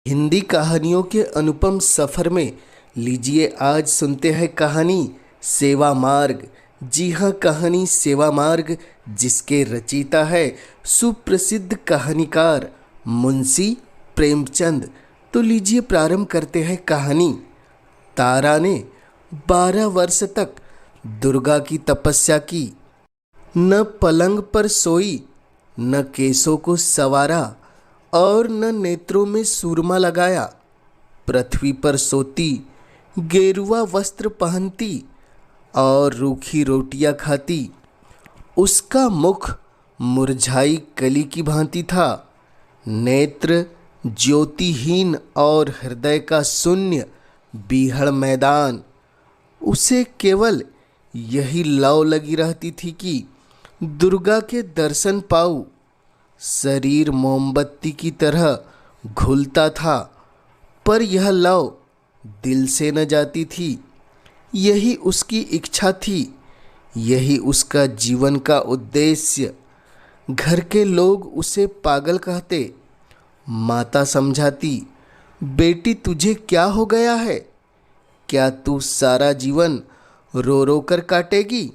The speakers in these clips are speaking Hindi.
हिंदी कहानियों के अनुपम सफ़र में लीजिए आज सुनते हैं कहानी सेवा मार्ग। जी हाँ, कहानी सेवा मार्ग जिसके रचयिता है सुप्रसिद्ध कहानीकार मुंशी प्रेमचंद। तो लीजिए प्रारंभ करते हैं कहानी। तारा ने 12 वर्ष तक दुर्गा की तपस्या की। न पलंग पर सोई, न केसों को संवारा और न नेत्रों में सूरमा लगाया। पृथ्वी पर सोती, गेरुआ वस्त्र पहनती और रूखी रोटियां खाती। उसका मुख मुरझाई कली की भांति था, नेत्र ज्योतिहीन और हृदय का शून्य बीहड़ मैदान। उसे केवल यही लौ लगी रहती थी कि दुर्गा के दर्शन पाऊं। शरीर मोमबत्ती की तरह घुलता था, पर यह लौ दिल से न जाती थी। यही उसकी इच्छा थी, यही उसका जीवन का उद्देश्य। घर के लोग उसे पागल कहते। माता समझाती, बेटी तुझे क्या हो गया है? क्या तू सारा जीवन रो रो कर काटेगी?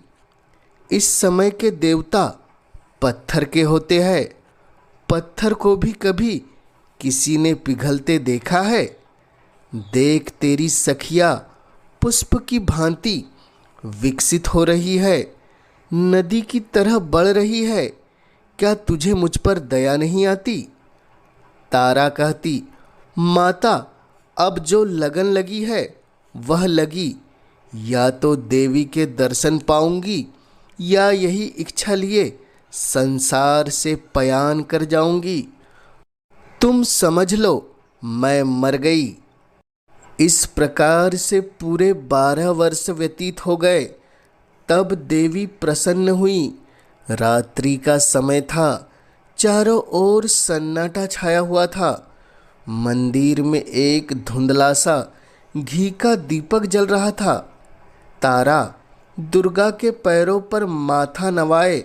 इस समय के देवता पत्थर के होते हैं। पत्थर को भी कभी किसी ने पिघलते देखा है? देख, तेरी सखिया पुष्प की भांति विकसित हो रही है, नदी की तरह बढ़ रही है। क्या तुझे मुझ पर दया नहीं आती? तारा कहती, माता अब जो लगन लगी है वह लगी। या तो देवी के दर्शन पाऊंगी या यही इच्छा लिए संसार से पयान कर जाऊंगी। तुम समझ लो मैं मर गई। इस प्रकार से पूरे 12 वर्ष व्यतीत हो गए। तब देवी प्रसन्न हुई। रात्रि का समय था, चारों ओर सन्नाटा छाया हुआ था। मंदिर में एक धुंधला सा घी का दीपक जल रहा था। तारा दुर्गा के पैरों पर माथा नवाए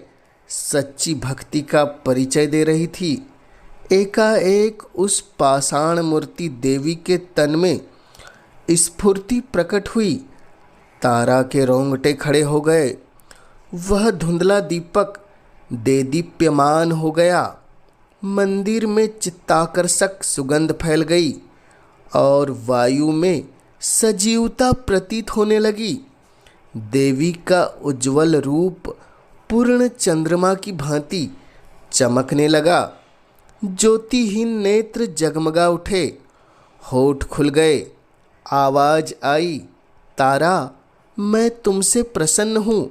सच्ची भक्ति का परिचय दे रही थी। एकाएक उस पाषाण मूर्ति देवी के तन में स्फूर्ति प्रकट हुई। तारा के रोंगटे खड़े हो गए। वह धुंधला दीपक देदीप्यमान हो गया। मंदिर में चित्ताकर्षक सुगंध फैल गई और वायु में सजीवता प्रतीत होने लगी। देवी का उज्जवल रूप पूर्ण चंद्रमा की भांति चमकने लगा। ज्योतिहीन नेत्र जगमगा उठे, होठ खुल गए। आवाज आई, तारा मैं तुमसे प्रसन्न हूँ,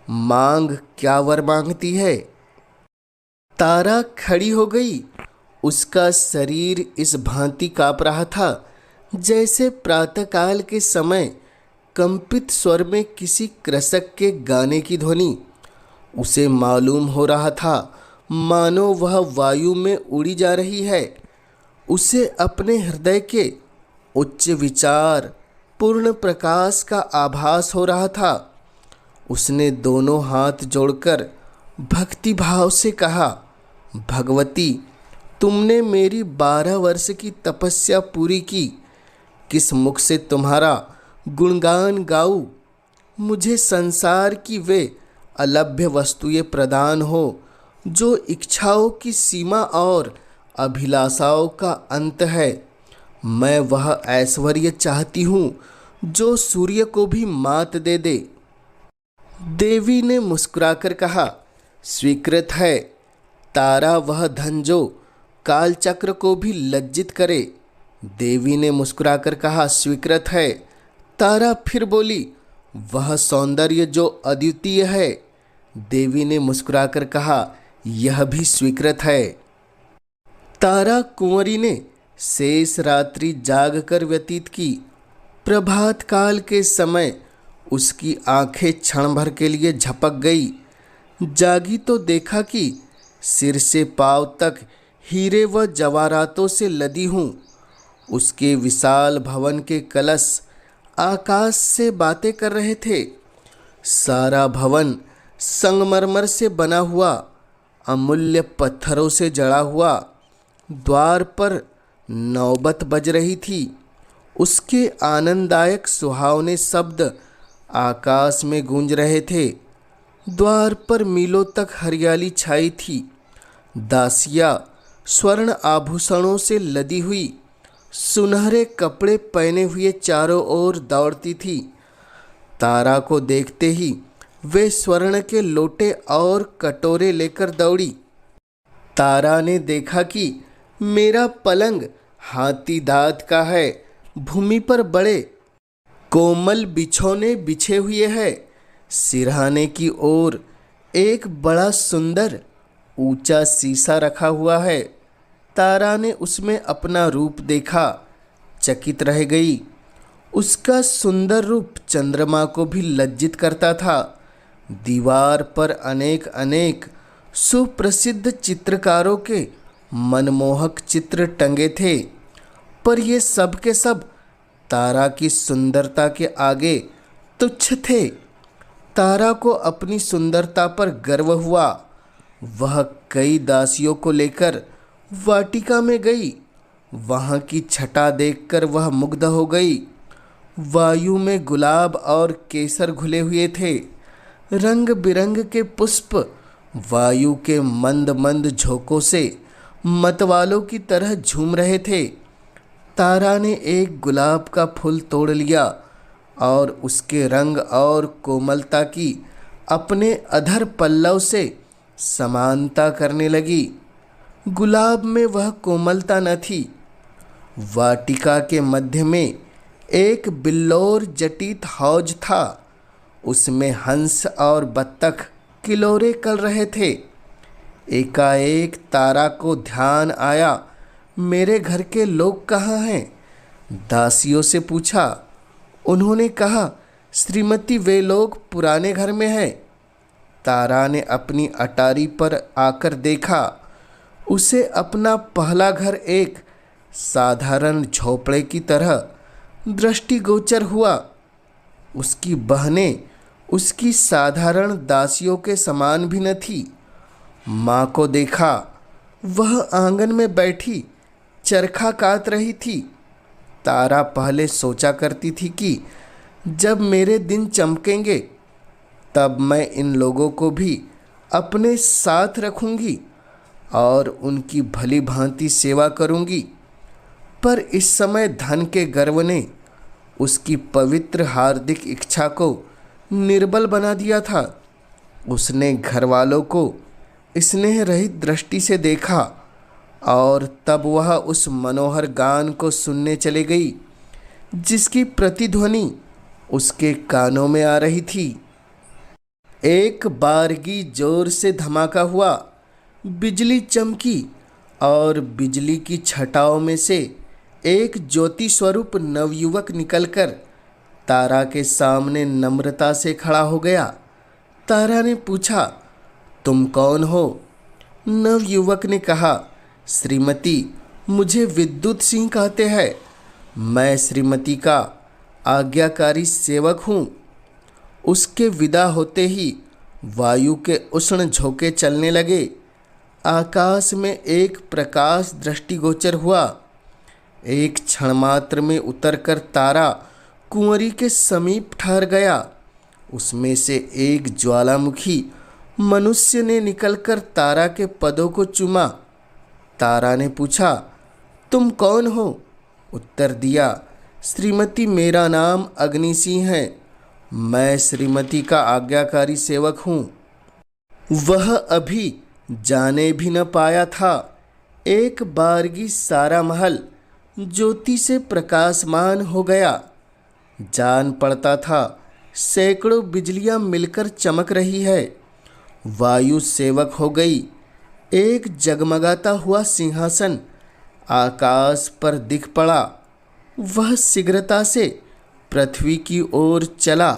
मांग क्या वर मांगती है? तारा खड़ी हो गई। उसका शरीर इस भांति काँप रहा था जैसे प्रातःकाल के समय कंपित स्वर में किसी कृषक के गाने की ध्वनि। उसे मालूम हो रहा था मानो वह वायु में उड़ी जा रही है। उसे अपने हृदय के उच्च विचार, पूर्ण प्रकाश का आभास हो रहा था। उसने दोनों हाथ जोड़कर भक्ति भाव से कहा, भगवती तुमने मेरी 12 वर्ष की तपस्या पूरी की। किस मुख से तुम्हारा गुणगान गाऊं? मुझे संसार की वे अलभ्य वस्तुएं प्रदान हो जो इच्छाओं की सीमा और अभिलाषाओं का अंत है। मैं वह ऐश्वर्य चाहती हूँ जो सूर्य को भी मात दे दे। देवी ने मुस्कुराकर कहा, स्वीकृत है। तारा वह धन जो कालचक्र को भी लज्जित करे। देवी ने मुस्कुराकर कहा, स्वीकृत है। तारा फिर बोली, वह सौंदर्य जो अद्वितीय है। देवी ने मुस्कुराकर कहा, यह भी स्वीकृत है। तारा कुंवरी ने शेष रात्रि जाग कर व्यतीत की। प्रभात काल के समय उसकी आंखें क्षण भर के लिए झपक गई। जागी तो देखा कि सिर से पांव तक हीरे व जवाहरातों से लदी हूँ। उसके विशाल भवन के कलश आकाश से बातें कर रहे थे। सारा भवन संगमरमर से बना हुआ, अमूल्य पत्थरों से जड़ा हुआ। द्वार पर नौबत बज रही थी। उसके आनंददायक सुहावने शब्द आकाश में गूंज रहे थे। द्वार पर मीलों तक हरियाली छाई थी। दासियां स्वर्ण आभूषणों से लदी हुई सुनहरे कपड़े पहने हुए चारों ओर दौड़ती थी। तारा को देखते ही वे स्वर्ण के लोटे और कटोरे लेकर दौड़ी। तारा ने देखा कि मेरा पलंग हाथी दांत का है। भूमि पर बड़े कोमल बिछौने बिछे हुए हैं। सिरहाने की ओर एक बड़ा सुंदर ऊंचा शीशा रखा हुआ है। तारा ने उसमें अपना रूप देखा, चकित रह गई। उसका सुंदर रूप चंद्रमा को भी लज्जित करता था। दीवार पर अनेक अनेक सुप्रसिद्ध चित्रकारों के मनमोहक चित्र टंगे थे, पर ये सब के सब तारा की सुंदरता के आगे तुच्छ थे। तारा को अपनी सुंदरता पर गर्व हुआ। वह कई दासियों को लेकर वाटिका में गई। वहाँ की छटा देखकर वह मुग्ध हो गई। वायु में गुलाब और केसर घुले हुए थे। रंग बिरंग के पुष्प वायु के मंद मंद झोंकों से मतवालों की तरह झूम रहे थे। तारा ने एक गुलाब का फूल तोड़ लिया और उसके रंग और कोमलता की अपने अधर पल्लव से समानता करने लगी। गुलाब में वह कोमलता न थी। वाटिका के मध्य में एक बिल्लौर जटित हौज था। उसमें हंस और बत्तख किलोरे कर रहे थे। एकाएक तारा को ध्यान आया, मेरे घर के लोग कहाँ हैं? दासियों से पूछा। उन्होंने कहा, श्रीमती वे लोग पुराने घर में हैं। तारा ने अपनी अटारी पर आकर देखा। उसे अपना पहला घर एक साधारण झोपड़े की तरह दृष्टिगोचर हुआ। उसकी बहनें उसकी साधारण दासियों के समान भी न थी। माँ को देखा, वह आंगन में बैठी चरखा काट रही थी। तारा पहले सोचा करती थी कि जब मेरे दिन चमकेंगे तब मैं इन लोगों को भी अपने साथ रखूंगी और उनकी भली भांति सेवा करूंगी। पर इस समय धन के गर्व ने उसकी पवित्र हार्दिक इच्छा को निर्बल बना दिया था। उसने घरवालों को स्नेह रहित दृष्टि से देखा और तब वह उस मनोहर गान को सुनने चली गई जिसकी प्रतिध्वनि उसके कानों में आ रही थी। एक बारगी जोर से धमाका हुआ। बिजली चमकी और बिजली की छटाओं में से एक ज्योति स्वरूप नवयुवक निकलकर तारा के सामने नम्रता से खड़ा हो गया। तारा ने पूछा, तुम कौन हो? नवयुवक ने कहा, श्रीमती मुझे विद्युत सिंह कहते हैं। मैं श्रीमती का आज्ञाकारी सेवक हूँ। उसके विदा होते ही वायु के उष्ण झोंके चलने लगे। आकाश में एक प्रकाश दृष्टिगोचर हुआ। एक क्षण मात्र में उतरकर तारा कुंवरी के समीप ठहर गया। उसमें से एक ज्वालामुखी मनुष्य ने निकलकर तारा के पदों को चूमा। तारा ने पूछा, तुम कौन हो? उत्तर दिया, श्रीमती मेरा नाम अग्नि सिंह है। मैं श्रीमती का आज्ञाकारी सेवक हूँ। वह अभी जाने भी न पाया था। एक बारगी सारा महल ज्योति से प्रकाशमान हो गया। जान पड़ता था सैकड़ों बिजलियां मिलकर चमक रही है। वायु सेवक हो गई। एक जगमगाता हुआ सिंहासन आकाश पर दिख पड़ा। वह शीघ्रता से पृथ्वी की ओर चला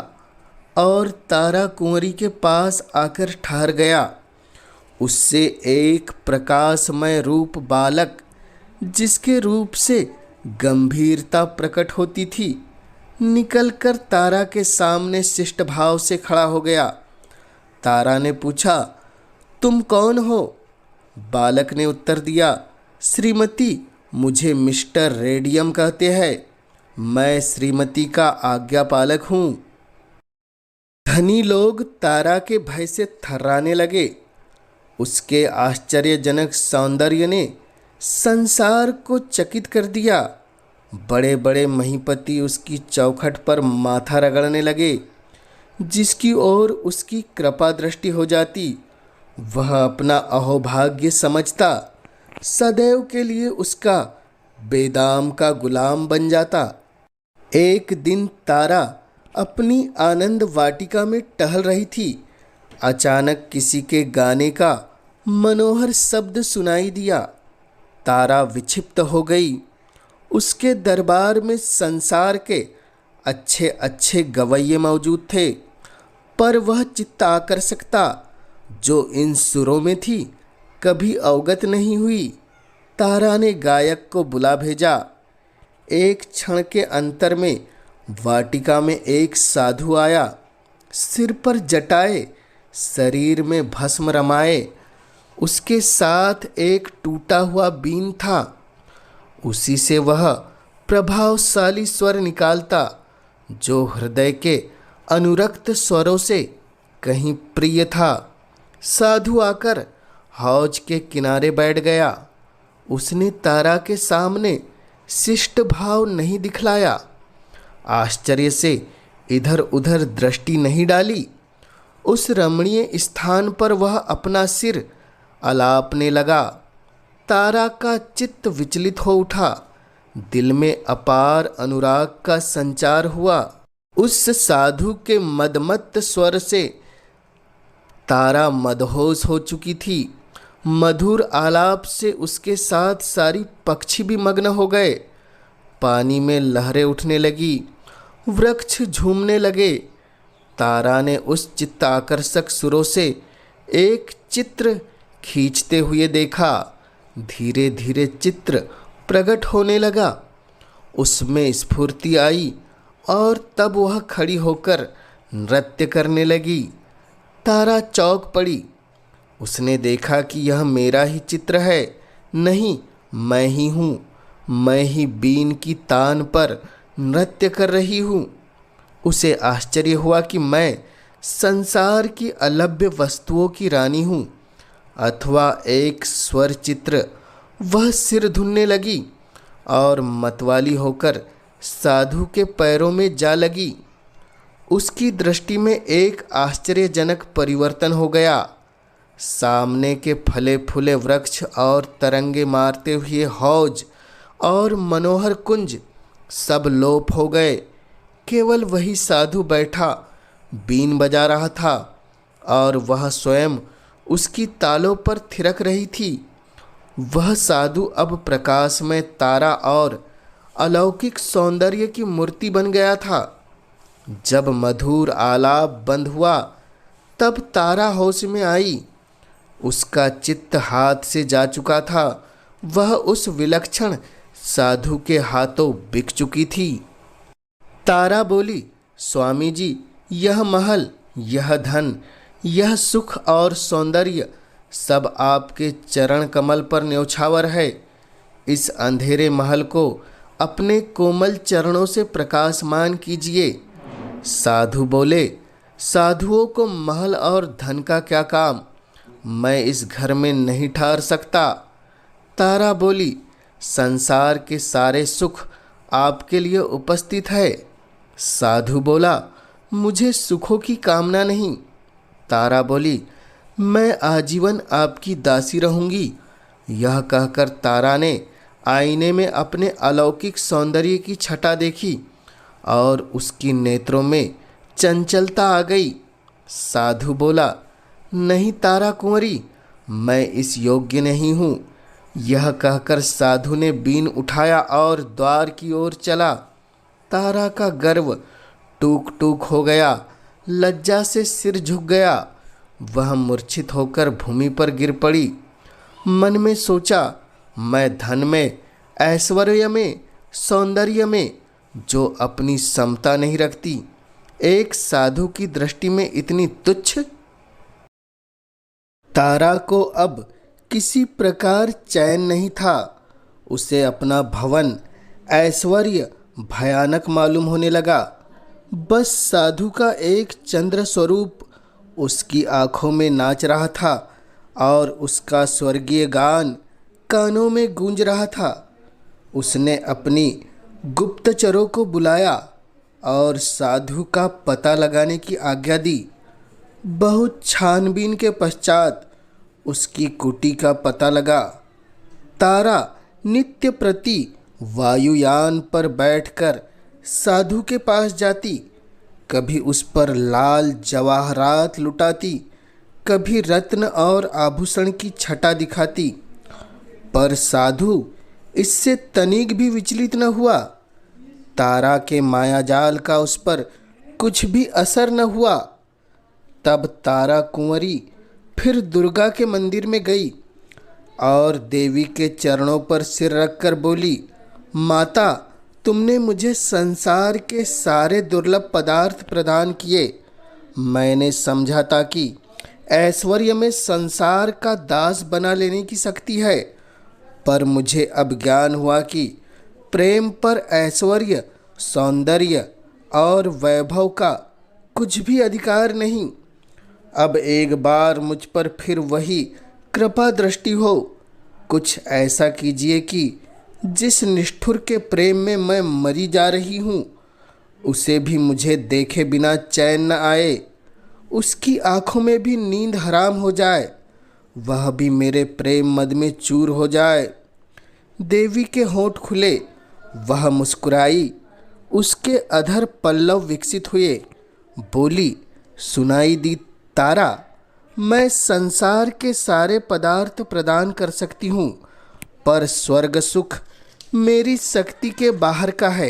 और तारा कुंवरी के पास आकर ठहर गया। उससे एक प्रकाशमय रूप बालक, जिसके रूप से गंभीरता प्रकट होती थी, निकलकर तारा के सामने शिष्ट भाव से खड़ा हो गया। तारा ने पूछा, तुम कौन हो? बालक ने उत्तर दिया, श्रीमती मुझे मिस्टर रेडियम कहते हैं। मैं श्रीमती का आज्ञापालक हूँ। धनी लोग तारा के भय से थर्राने लगे। उसके आश्चर्यजनक सौंदर्य ने संसार को चकित कर दिया। बड़े बड़े महीपति उसकी चौखट पर माथा रगड़ने लगे। जिसकी ओर उसकी कृपा दृष्टि हो जाती, वह अपना अहोभाग्य समझता, सदैव के लिए उसका बेदाम का गुलाम बन जाता। एक दिन तारा अपनी आनंद वाटिका में टहल रही थी। अचानक किसी के गाने का मनोहर शब्द सुनाई दिया। तारा विक्षिप्त हो गई। उसके दरबार में संसार के अच्छे अच्छे गवैये मौजूद थे, पर वह चित्ताकर्षकता जो इन सुरों में थी कभी अवगत नहीं हुई। तारा ने गायक को बुला भेजा। एक क्षण के अंतर में वाटिका में एक साधु आया। सिर पर जटाए, शरीर में भस्म रमाए। उसके साथ एक टूटा हुआ बीन था। उसी से वह प्रभावशाली स्वर निकालता, जो हृदय के अनुरक्त स्वरों से कहीं प्रिय था। साधु आकर हौज के किनारे बैठ गया। उसने तारा के सामने शिष्ट भाव नहीं दिखलाया, आश्चर्य से इधर उधर दृष्टि नहीं डाली। उस रमणीय स्थान पर वह अपना सिर अलापने लगा। तारा का चित्त विचलित हो उठा। दिल में अपार अनुराग का संचार हुआ। उस साधु के मदमत्त स्वर से तारा मदहोश हो चुकी थी। मधुर आलाप से उसके साथ सारी पक्षी भी मग्न हो गए। पानी में लहरें उठने लगी, वृक्ष झूमने लगे। तारा ने उस चित्ताकर्षक सुरों से एक चित्र खींचते हुए देखा। धीरे धीरे चित्र प्रकट होने लगा। उसमें स्फूर्ति आई और तब वह खड़ी होकर नृत्य करने लगी। तारा चौंक पड़ी। उसने देखा कि यह मेरा ही चित्र है। नहीं, मैं ही हूँ। मैं ही बीन की तान पर नृत्य कर रही हूँ। उसे आश्चर्य हुआ कि मैं संसार की अलभ्य वस्तुओं की रानी हूँ, अथवा एक स्वर चित्र। वह सिर धुनने लगी और मतवाली होकर साधु के पैरों में जा लगी। उसकी दृष्टि में एक आश्चर्यजनक परिवर्तन हो गया। सामने के फले फूले वृक्ष और तरंगे मारते हुए हौज और मनोहर कुंज सब लोप हो गए। केवल वही साधु बैठा बीन बजा रहा था और वह स्वयं उसकी तालों पर थिरक रही थी। वह साधु अब प्रकाश में तारा और अलौकिक सौंदर्य की मूर्ति बन गया था। जब मधुर आलाप बंद हुआ, तब तारा होश में आई। उसका चित्त हाथ से जा चुका था। वह उस विलक्षण साधु के हाथों बिक चुकी थी। तारा बोली, स्वामी जी, यह महल, यह धन, यह सुख और सौंदर्य सब आपके चरण कमल पर न्यौछावर है। इस अंधेरे महल को अपने कोमल चरणों से प्रकाशमान कीजिए। साधु बोले, साधुओं को महल और धन का क्या काम? मैं इस घर में नहीं ठहर सकता। तारा बोली, संसार के सारे सुख आपके लिए उपस्थित है। साधु बोला, मुझे सुखों की कामना नहीं। तारा बोली, मैं आजीवन आपकी दासी रहूंगी। यह कहकर तारा ने आईने में अपने अलौकिक सौंदर्य की छटा देखी और उसकी नेत्रों में चंचलता आ गई। साधु बोला, नहीं तारा कुंवरी, मैं इस योग्य नहीं हूँ। यह कहकर साधु ने बीन उठाया और द्वार की ओर चला। तारा का गर्व टूक टूक हो गया। लज्जा से सिर झुक गया। वह मूर्छित होकर भूमि पर गिर पड़ी। मन में सोचा, मैं धन में, ऐश्वर्य में, सौंदर्य में जो अपनी समता नहीं रखती, एक साधु की दृष्टि में इतनी तुच्छ। तारा को अब किसी प्रकार चैन नहीं था। उसे अपना भवन ऐश्वर्य भयानक मालूम होने लगा। बस साधु का एक चंद्र स्वरूप उसकी आंखों में नाच रहा था और उसका स्वर्गीय गान कानों में गूंज रहा था। उसने अपनी गुप्तचरों को बुलाया और साधु का पता लगाने की आज्ञा दी। बहुत छानबीन के पश्चात उसकी कुटी का पता लगा। तारा नित्य प्रति वायुयान पर बैठकर साधु के पास जाती, कभी उस पर लाल जवाहरात लुटाती, कभी रत्न और आभूषण की छटा दिखाती, पर साधु इससे तनिक भी विचलित न हुआ। तारा के मायाजाल का उस पर कुछ भी असर न हुआ। तब तारा कुंवरी फिर दुर्गा के मंदिर में गई और देवी के चरणों पर सिर रखकर बोली, माता, तुमने मुझे संसार के सारे दुर्लभ पदार्थ प्रदान किए। मैंने समझा था कि ऐश्वर्य में संसार का दास बना लेने की शक्ति है, पर मुझे अब ज्ञान हुआ कि प्रेम पर ऐश्वर्य, सौंदर्य और वैभव का कुछ भी अधिकार नहीं। अब एक बार मुझ पर फिर वही कृपा दृष्टि हो। कुछ ऐसा कीजिए कि जिस निष्ठुर के प्रेम में मैं मरी जा रही हूँ, उसे भी मुझे देखे बिना चैन न आए, उसकी आँखों में भी नींद हराम हो जाए, वह भी मेरे प्रेम मद में चूर हो जाए। देवी के होंठ खुले, वह मुस्कुराई, उसके अधर पल्लव विकसित हुए। बोली, सुनाई दी तारा, मैं संसार के सारे पदार्थ प्रदान कर सकती हूँ, पर स्वर्ग सुख मेरी शक्ति के बाहर का है।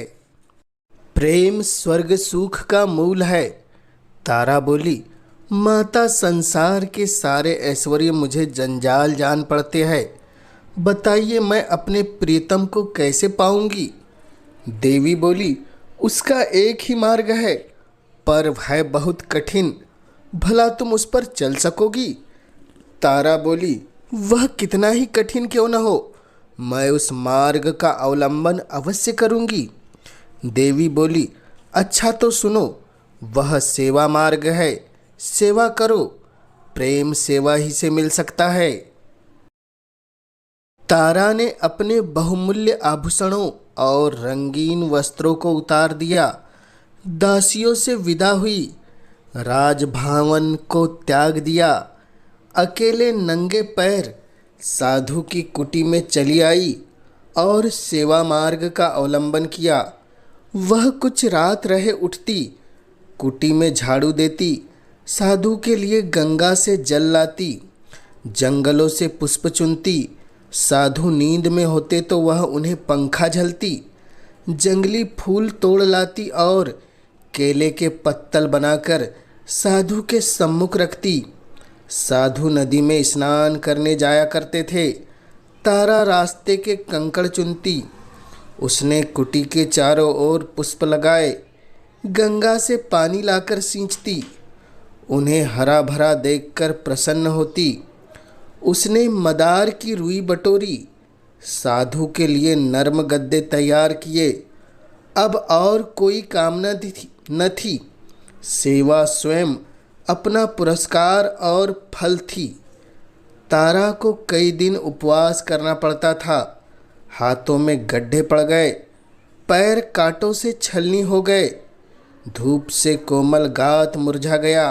प्रेम स्वर्ग सुख का मूल है। तारा बोली, माता, संसार के सारे ऐश्वर्य मुझे जंजाल जान पड़ते हैं। बताइए, मैं अपने प्रियतम को कैसे पाऊंगी? देवी बोली, उसका एक ही मार्ग है, पर है बहुत कठिन। भला तुम उस पर चल सकोगी? तारा बोली, वह कितना ही कठिन क्यों न हो, मैं उस मार्ग का अवलंबन अवश्य करूंगी। देवी बोली, अच्छा तो सुनो, वह सेवा मार्ग है। सेवा करो, प्रेम सेवा ही से मिल सकता है। तारा ने अपने बहुमूल्य आभूषणों और रंगीन वस्त्रों को उतार दिया, दासियों से विदा हुई, राजभवन को त्याग दिया, अकेले नंगे पैर साधु की कुटी में चली आई और सेवा मार्ग का अवलंबन किया। वह कुछ रात रहे उठती, कुटी में झाड़ू देती, साधु के लिए गंगा से जल लाती, जंगलों से पुष्प चुनती। साधु नींद में होते तो वह उन्हें पंखा झलती, जंगली फूल तोड़ लाती और केले के पत्तल बनाकर साधु के सम्मुख रखती। साधु नदी में स्नान करने जाया करते थे। तारा रास्ते के कंकड़ चुनती। उसने कुटी के चारों ओर पुष्प लगाए, गंगा से पानी लाकर सींचती, उन्हें हरा भरा देखकर प्रसन्न होती। उसने मदार की रुई बटोरी, साधु के लिए नर्म गद्दे तैयार किए। अब और कोई कामना न थी। सेवा स्वयं अपना पुरस्कार और फल थी। तारा को कई दिन उपवास करना पड़ता था। हाथों में गड्ढे पड़ गए, पैर कांटों से छलनी हो गए, धूप से कोमल गात मुरझा गया,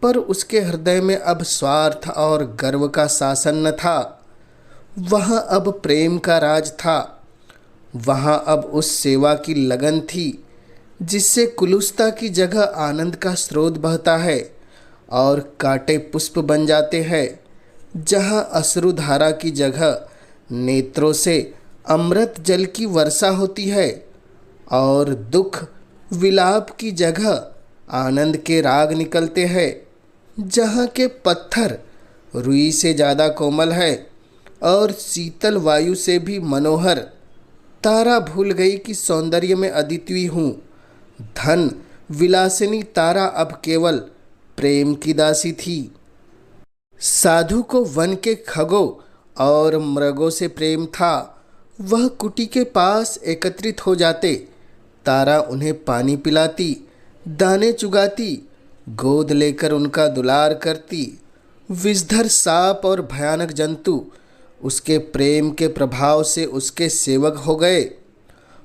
पर उसके हृदय में अब स्वार्थ और गर्व का शासन न था। वहाँ अब प्रेम का राज था। वहाँ अब उस सेवा की लगन थी जिससे कुलुस्ता की जगह आनंद का स्रोत बहता है और कांटे पुष्प बन जाते हैं। जहाँ अश्रुधारा की जगह नेत्रों से अमृत जल की वर्षा होती है और दुख विलाप की जगह आनंद के राग निकलते हैं। जहाँ के पत्थर रुई से ज़्यादा कोमल है और शीतल वायु से भी मनोहर। तारा भूल गई कि सौंदर्य में अद्वितीय हूँ। धन विलासिनी तारा अब केवल प्रेम की दासी थी। साधु को वन के खगों और मृगों से प्रेम था। वह कुटी के पास एकत्रित हो जाते। तारा उन्हें पानी पिलाती, दाने चुगाती, गोद लेकर उनका दुलार करती। विषधर सांप और भयानक जंतु उसके प्रेम के प्रभाव से उसके सेवक हो गए।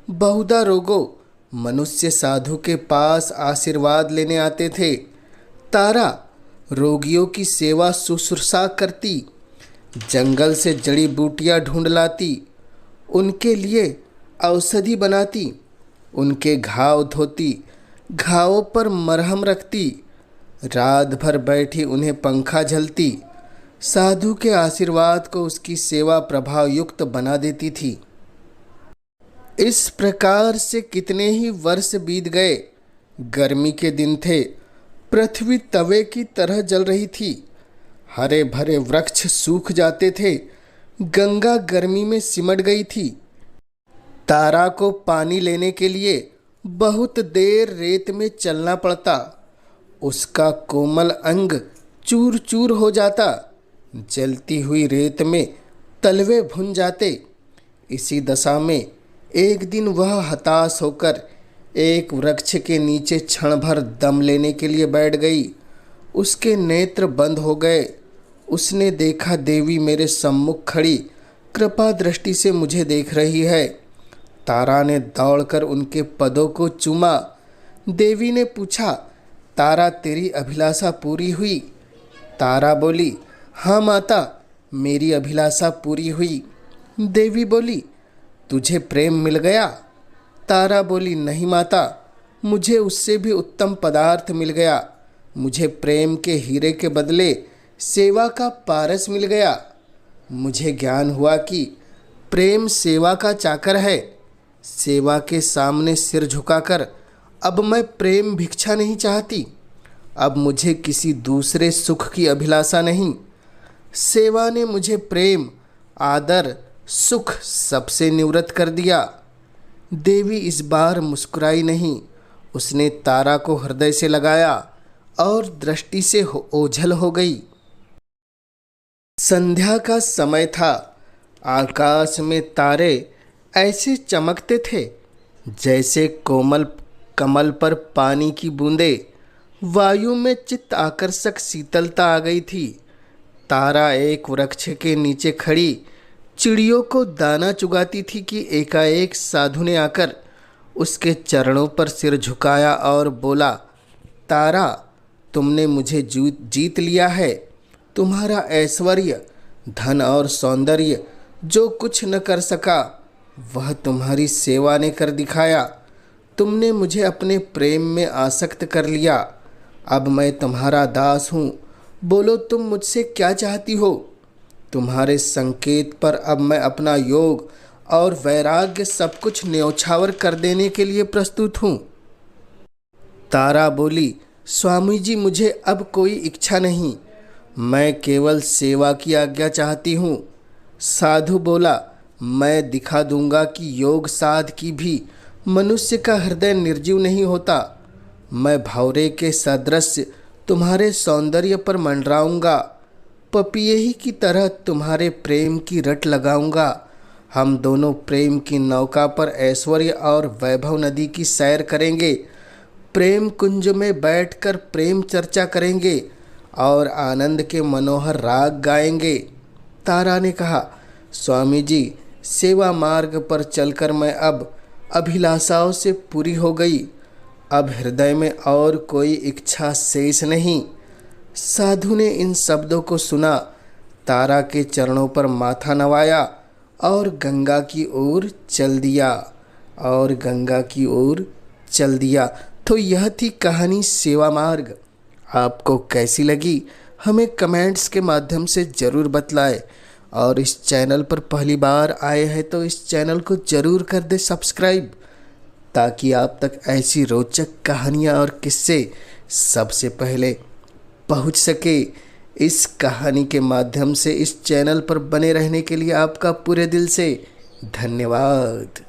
बहुधा रोगों मनुष्य साधु के पास आशीर्वाद लेने आते थे। तारा रोगियों की सेवा शुश्रूषा करती, जंगल से जड़ी बूटियां ढूंढ लाती, उनके लिए औषधि बनाती, उनके घाव धोती, घावों पर मरहम रखती, रात भर बैठी उन्हें पंखा झलती। साधु के आशीर्वाद को उसकी सेवा प्रभाव युक्त बना देती थी। इस प्रकार से कितने ही वर्ष बीत गए। गर्मी के दिन थे, पृथ्वी तवे की तरह जल रही थी। हरे भरे वृक्ष सूख जाते थे। गंगा गर्मी में सिमट गई थी। तारा को पानी लेने के लिए बहुत देर रेत में चलना पड़ता। उसका कोमल अंग चूर चूर हो जाता। जलती हुई रेत में तलवे भुन जाते। इसी दशा में एक दिन वह हताश होकर एक वृक्ष के नीचे क्षण भर दम लेने के लिए बैठ गई। उसके नेत्र बंद हो गए। उसने देखा देवी मेरे सम्मुख खड़ी कृपा दृष्टि से मुझे देख रही है। तारा ने दौड़कर उनके पदों को चूमा। देवी ने पूछा, तारा तेरी अभिलाषा पूरी हुई? तारा बोली, हाँ माता, मेरी अभिलाषा पूरी हुई। देवी बोली, तुझे प्रेम मिल गया? तारा बोली, नहीं माता, मुझे उससे भी उत्तम पदार्थ मिल गया। मुझे प्रेम के हीरे के बदले सेवा का पारस मिल गया। मुझे ज्ञान हुआ कि प्रेम सेवा का चाकर है। सेवा के सामने सिर झुकाकर अब मैं प्रेम भिक्षा नहीं चाहती। अब मुझे किसी दूसरे सुख की अभिलाषा नहीं। सेवा ने मुझे प्रेम, आदर, सुख सबसे निवृत्त कर दिया। देवी इस बार मुस्कुराई नहीं। उसने तारा को हृदय से लगाया और दृष्टि से ओझल हो गई। संध्या का समय था। आकाश में तारे ऐसे चमकते थे जैसे कोमल कमल पर पानी की बूंदें। वायु में चित्त आकर्षक शीतलता आ गई थी। तारा एक वृक्ष के नीचे खड़ी चिड़ियों को दाना चुगाती थी कि एकाएक साधु ने आकर उसके चरणों पर सिर झुकाया और बोला, तारा, तुमने मुझे जीत लिया है। तुम्हारा ऐश्वर्य, धन और सौंदर्य जो कुछ न कर सका वह तुम्हारी सेवा ने कर दिखाया। तुमने मुझे अपने प्रेम में आसक्त कर लिया। अब मैं तुम्हारा दास हूँ। बोलो, तुम मुझसे क्या चाहती हो? तुम्हारे संकेत पर अब मैं अपना योग और वैराग्य सब कुछ न्यौछावर कर देने के लिए प्रस्तुत हूँ। तारा बोली, स्वामी जी, मुझे अब कोई इच्छा नहीं। मैं केवल सेवा की आज्ञा चाहती हूँ। साधु बोला, मैं दिखा दूंगा कि योग साध की भी मनुष्य का हृदय निर्जीव नहीं होता। मैं भौरे के सदृश तुम्हारे सौंदर्य पर मंडराऊंगा। पपीहे की तरह तुम्हारे प्रेम की रट लगाऊंगा। हम दोनों प्रेम की नौका पर ऐश्वर्य और वैभव नदी की सैर करेंगे। प्रेम कुंज में बैठकर प्रेम चर्चा करेंगे और आनंद के मनोहर राग गाएंगे। तारा ने कहा, स्वामी जी, सेवा मार्ग पर चलकर मैं अब अभिलाषाओं से पूरी हो गई। अब हृदय में और कोई इच्छा शेष नहीं। साधु ने इन शब्दों को सुना, तारा के चरणों पर माथा नवाया और गंगा की ओर चल दिया। तो यह थी कहानी सेवा मार्ग। आपको कैसी लगी हमें कमेंट्स के माध्यम से ज़रूर बतलाएं। और इस चैनल पर पहली बार आए हैं तो इस चैनल को ज़रूर कर दे सब्सक्राइब, ताकि आप तक ऐसी रोचक कहानियाँ और किस्से सबसे पहले पहुँच सके। इस कहानी के माध्यम से इस चैनल पर बने रहने के लिए आपका पूरे दिल से धन्यवाद।